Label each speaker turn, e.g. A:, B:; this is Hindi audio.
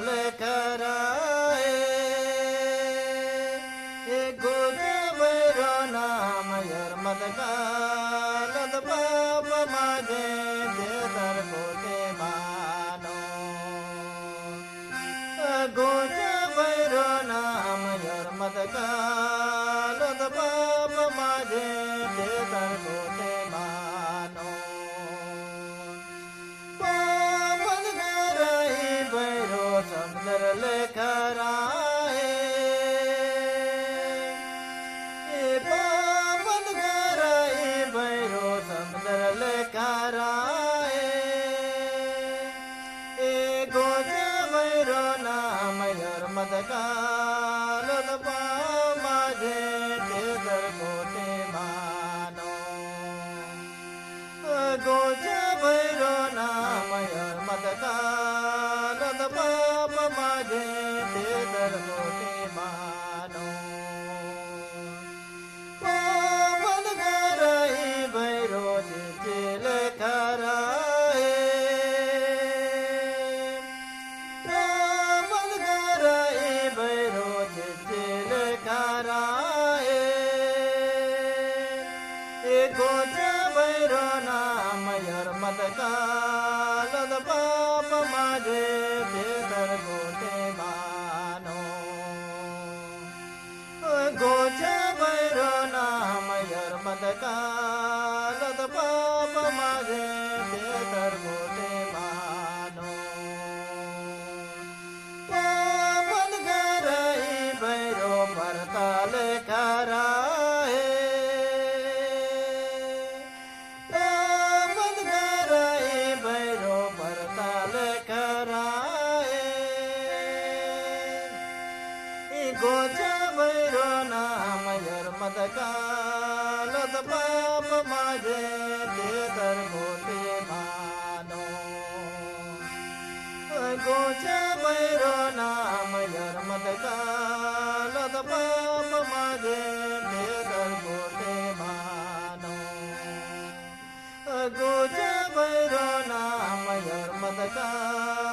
A: लेखराए गोज भैरो नाम यर्मद कालद पाप माजे देदर गोते मानो गोज भैरो नाम यर्मद कालद पाप माजे देदर गोते मानो पापद गराई भैरो समुद्र लेखराए पापद गराई भैरो समुद्र लेखराए गोज भैरो नाम यर्मद कालद पामाजे तेदर गोते मानो गोज भैरो नाम यर्मद कालद पामाजे तेदर गोते मानो पापद गराई भैरो चिचिल कराए पापद गराई भैरो चिचिल कराए गोज भैरो नाम यर्मद कालद पाप माजे तेदर गोते मानो गोज भैरो नाम यर्मद कालद पाप माजे तेदर गोते मानो पापद गराई भैरो भरताल कराए पापद गराई भैरो भरताल कराए गोज भैरो नाम यर्मद कालद पाप माजे तेदर गोते मानो गोज भैरो नाम यर्मद कालद पाप माजे तेदर गोते मानो गोज भैरो नाम यर्मद कालद